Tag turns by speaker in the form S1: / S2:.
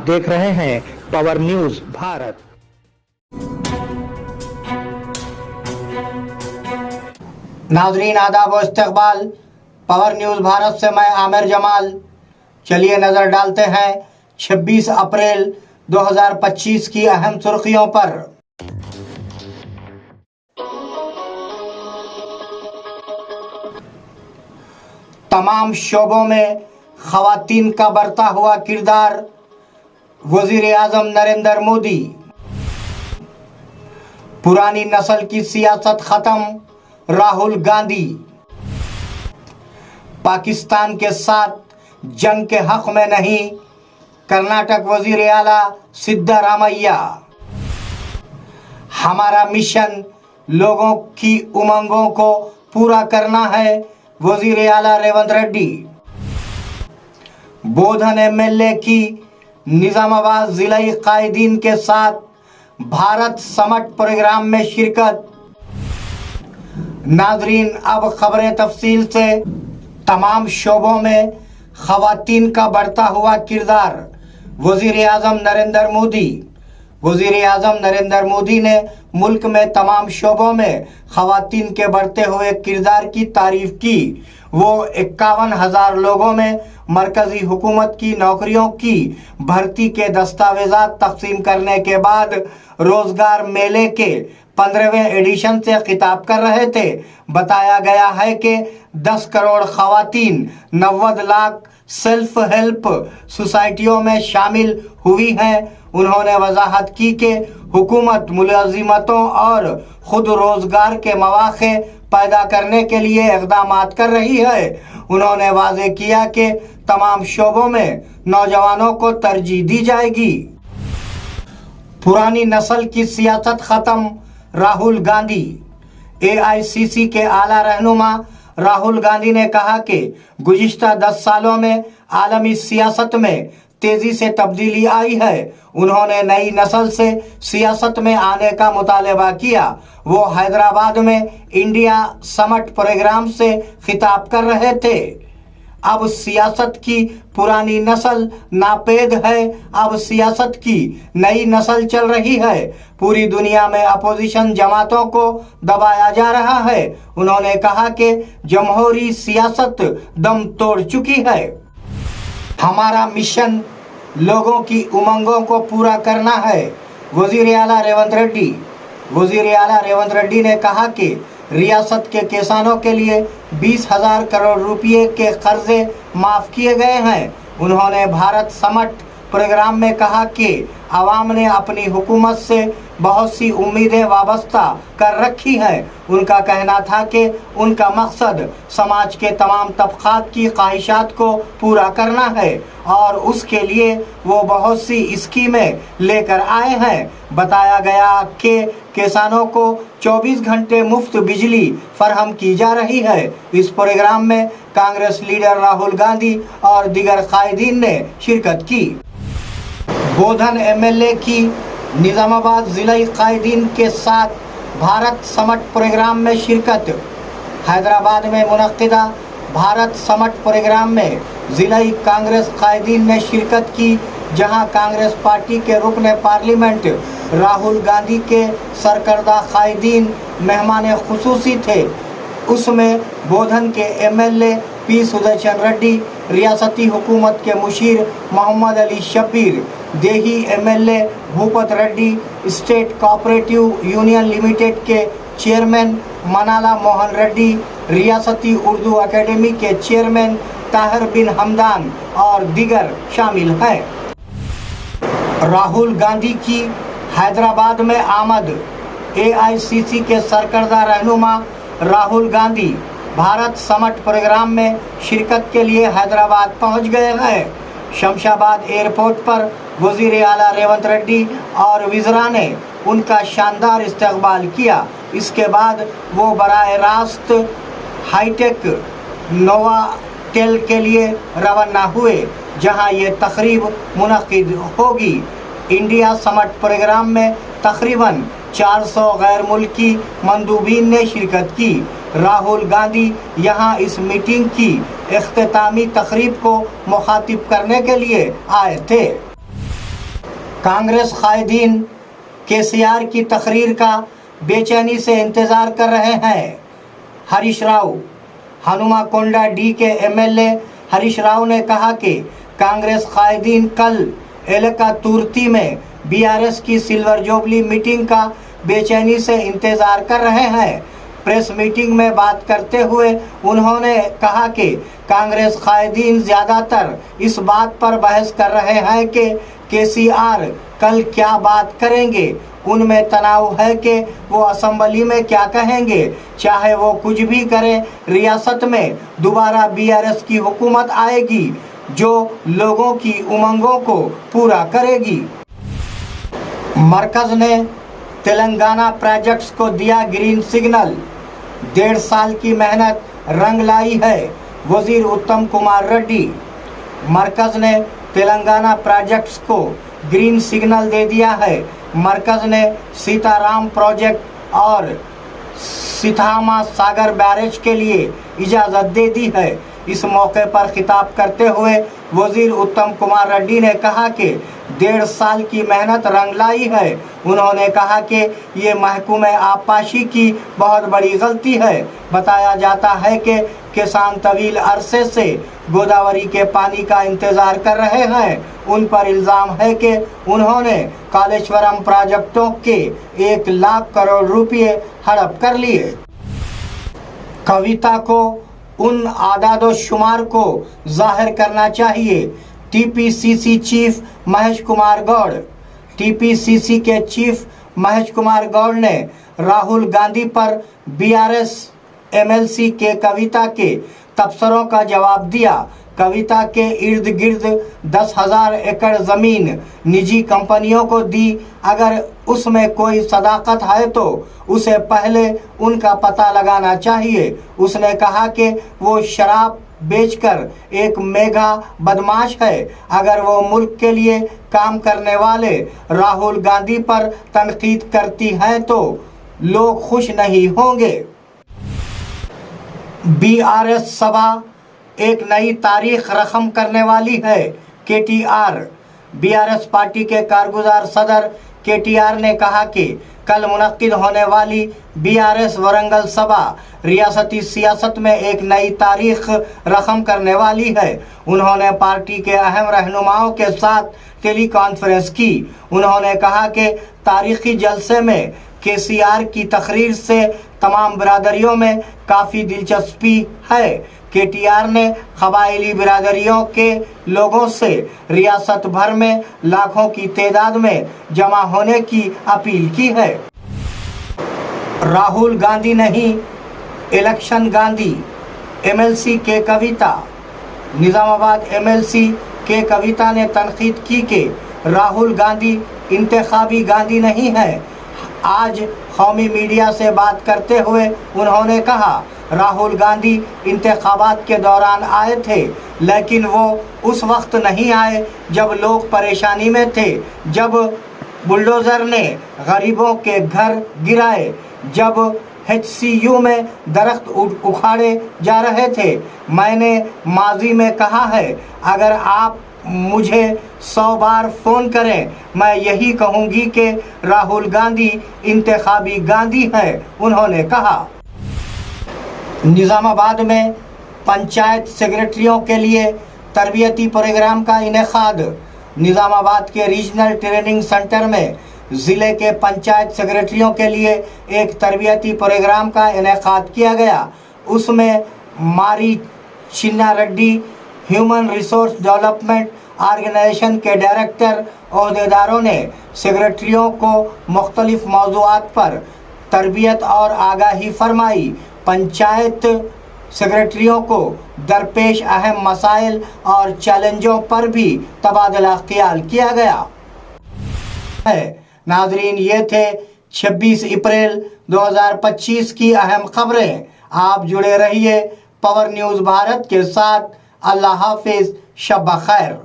S1: देख रहे हैं पावर न्यूज भारत।
S2: नाज़रीन आदाब व इस्तकबाल, पावर न्यूज़ भारत से मैं आमिर जमाल। चलिए नज़र डालते हैं 26 अप्रैल 2025 की अहम सुर्खियों पर। तमाम शोबों में ख़वातीन का बढ़ता हुआ किरदार, वज़ीर आज़म नरेंद्र मोदी। पुरानी नस्ल की सियासत ख़त्म, राहुल गांधी। पाकिस्तान के साथ जंग के हक में नहीं, कर्नाटक वज़ीर आला सिद्धरामैया। हमारा मिशन लोगों की उमंगों को पूरा करना है, वज़ीर आला रेवंत रेड्डी। बोधन एमएलए की निजामाबाद जिलाई कायदीन के साथ भारत समट प्रोग्राम में शिरकत। नाज़रीन अब खबरें तफसील से। तमाम शोबों में ख़वातीन का बढ़ता हुआ किरदार, वज़ीर आज़म नरेंद्र मोदी। वज़ीर आज़म नरेंद्र मोदी ने मुल्क में तमाम शोबों में ख़वातीन के बढ़ते हुए किरदार की तारीफ की। वो 51,000 लोगों में मरकज़ी हुकूमत की नौकरियों की भर्ती के दस्तावेज़ात तक़सीम करने के बाद रोज़गार मेले के 15वें एडिशन से खिताब कर रहे थे। बताया गया है कि 10 करोड़ ख़वातीन 90 लाख सेल्फ हेल्प सोसाइटियों में शामिल हुई हैं। उन्होंने वजाहत की कि हुकूमत मुलाजिमतों और खुद रोज़गार के मौक़े पैदा करने के लिए इक़दामात कर रही है। उन्होंने वाज़ेह किया कि तमाम शोबों में नौजवानों को तरजीह दी जाएगी। पुरानी नस्ल की सियासत ख़त्म, राहुल गांधी। एआईसीसी के आला रहनुमा राहुल गांधी ने कहा कि गुज़िश्ता 10 सालों में आलमी सियासत में तेज़ी से तब्दीली आई है। उन्होंने नई नस्ल से सियासत में आने का मुतालबा किया। वो हैदराबाद में इंडिया समट प्रोग्राम से खिताब कर रहे थे। अब सियासत की पुरानी नस्ल नापेद है, अब सियासत की नई नस्ल चल रही है। पूरी दुनिया में अपोजिशन जमातों को दबाया जा रहा है। उन्होंने कहा कि जमहूरी सियासत दम तोड़ चुकी है। हमारा मिशन लोगों की उमंगों को पूरा करना है, वज़ीर आला रेवंत रेड्डी। वज़ीर आला रेवंत रेड्डी ने कहा कि रियासत के किसानों के लिए 20,000 करोड़ रुपये के कर्जे माफ़ किए गए हैं। उन्होंने भारत समट प्रोग्राम में कहा कि आवाम ने अपनी हुकूमत से बहुत सी उम्मीदें वाबस्ता कर रखी हैं। उनका कहना था कि उनका मकसद समाज के तमाम तबक़ात की ख्वाहिशात को पूरा करना है और उसके लिए वो बहुत सी स्कीमें लेकर आए हैं। बताया गया कि किसानों को 24 घंटे मुफ्त बिजली फराहम की जा रही है। इस प्रोग्राम में कांग्रेस लीडर राहुल गांधी और दीगर कायदीन ने शिरकत की। बोधन एमएलए की निजामाबाद जिलाई कायदीन के साथ भारत समट प्रोग्राम में शिरकत। हैदराबाद में मुनक्किदा भारत समट प्रोग्राम में जिलाई कांग्रेस कायदीन ने शिरकत की, जहां कांग्रेस पार्टी के रुकन पार्लियामेंट राहुल गांधी के सरकर्दा कायदीन मेहमान खुसूसी थे। उसमें बोधन के एमएलए पी सुदर्शन रेड्डी, रियासती हुकूमत के मुशीर मोहम्मद अली शब्बीर, देही MLA Bhupat Reddy, state cooperative union limited के चेयरमैन मनाला मोहन रेड्डी, रियासती उर्दू एकेडमी के चेयरमैन ताहिर बिन हमदान और दीगर शामिल हैं। राहुल गांधी की हैदराबाद में आमद। एआईसीसी के सरकर्दा रहनुमा राहुल गांधी भारत समट प्रोग्राम में शिरकत के लिए हैदराबाद पहुंच गए हैं। शमशाबाद एयरपोर्ट पर वज़ीर आला रेवंत रेड्डी और वज़रा ने उनका शानदार इस्तकबाल किया। इसके बाद वो बराह रास्त हाईटेक नोवाटेल के लिए रवाना हुए, जहां ये तकरीब मुनक़िद होगी। इंडिया समट प्रोग्राम में तकरीबन 400 गैर मुल्की मंदूबीन ने शिरकत की। राहुल गांधी यहां इस मीटिंग की इख्तितामी तकरीब को मुखातिब करने के लिए आए थे। कांग्रेस कायदीन केसीआर की तकरीर का बेचैनी से इंतजार कर रहे हैं। हरीश राव हनुमाकोंडा डी के एमएलए हरीश राव ने कहा कि कांग्रेस कायदीन कल एलका तुर्ती में बीआरएस की सिल्वर जुबली मीटिंग का बेचैनी से इंतजार कर रहे हैं। प्रेस मीटिंग में बात करते हुए उन्होंने कहा कि कांग्रेस कायदीन ज़्यादातर इस बात पर बहस कर रहे हैं कि केसीआर कल क्या बात करेंगे। उनमें तनाव है कि वो असेंबली में क्या कहेंगे। चाहे वो कुछ भी करें, रियासत में दोबारा बीआरएस की हुकूमत आएगी जो लोगों की उमंगों को पूरा करेगी। मरकज ने तेलंगाना प्रोजेक्ट्स को दिया ग्रीन सिग्नल। 1.5 साल की मेहनत रंग लाई है, वजीर उत्तम कुमार रेड्डी। मरकज ने तेलंगाना प्रोजेक्ट्स को ग्रीन सिग्नल दे दिया है। मरकज ने सीताराम प्रोजेक्ट और सीथामा सागर बैरेज के लिए इजाज़त दे दी है। इस मौके पर खिताब करते हुए वजीर उत्तम कुमार रेड्डी ने कहा कि 1.5 साल की मेहनत रंग लाई है। उन्होंने कहा कि ये महकूमे आबपाशी की बहुत बड़ी गलती है। बताया जाता है कि किसान तवील अरसे से गोदावरी के पानी का इंतज़ार कर रहे हैं। उन पर इल्ज़ाम है कि उन्होंने कालेश्वरम प्रोजेक्टों के 1 लाख करोड़ रुपये हड़प कर लिए। कविता को उन आदादो शुमार को जाहिर करना चाहिए। TPCC chief Mahesh Kumar Goud. TPCC के चीफ महेश कुमार गौड़ ने राहुल गांधी पर बीआरएस एमएलसी के कविता के तबसरों का जवाब दिया। कविता के इर्द गिर्द 10,000 एकड़ ज़मीन निजी कंपनियों को दी। अगर उसमें कोई सदाकत है तो उसे पहले उनका पता लगाना चाहिए। उसने कहा कि वो शराब बेचकर एक मेगा बदमाश है। अगर वो मुल्क के लिए काम करने वाले राहुल गांधी पर तनकीद करती है तो लोग खुश नहीं होंगे। बीआरएस सभा एक नई तारीख रकम करने वाली है। केटीआर बीआरएस पार्टी के कारगुजार सदर केटीआर ने कहा कि कल मुनक्किद होने वाली बीआरएस वरंगल सभा रियासती सियासत में एक नई तारीख रकम करने वाली है। उन्होंने पार्टी के अहम रहनुमाओं के साथ टेली कॉन्फ्रेंस की। उन्होंने कहा कि तारीखी जलसे में केसीआर की तकरीर से तमाम बिरादरियों में काफ़ी दिलचस्पी है। केटीआर ने कबायली बिरादरियों के लोगों से रियासत भर में लाखों की तादाद में जमा होने की अपील की है। राहुल गांधी नहीं, इलेक्शन गांधी, एमएलसी के कविता। निज़ामाबाद एमएलसी के कविता ने तनकीद की कि राहुल गांधी इंतखाबी गांधी नहीं है। आज कौमी मीडिया से बात करते हुए उन्होंने कहा राहुल गांधी इंतखाबात के दौरान आए थे, लेकिन वो उस वक्त नहीं आए जब लोग परेशानी में थे, जब बुलडोज़र ने गरीबों के घर गिराए, जब HCU में दरख्त उखाड़े जा रहे थे। मैंने माजी में कहा है, अगर आप मुझे 100 बार फ़ोन करें मैं यही कहूँगी कि राहुल गांधी इंतखाबी गांधी है। उन्होंने कहा निज़ामाबाद में पंचायत सेक्रेटरियों के लिए तरबियती प्रोग्राम का इनेकाद। निज़ामाबाद के रीजनल ट्रेनिंग सेंटर में ज़िले के पंचायत सेक्रेटरियों के लिए एक तरबियती प्रोग्राम का इनेकाद किया गया। उसमें Marri Chenna Reddy human resource development organization के डायरेक्टर ओहदेदारों ने सेक्रेटरियों को मुख्तलिफ मौज़ूआत पर तरबियत और आगाही फरमाई। पंचायत सेक्रेटरियों को दरपेश अहम मसाइल और चैलेंजों पर भी तबादला ख्याल किया गया है। नाजरीन, ये थे 26 अप्रैल 2025 की अहम खबरें। आप जुड़े रहिए पावर न्यूज़ भारत के साथ। अल्लाह हाफिज़, शब खैर।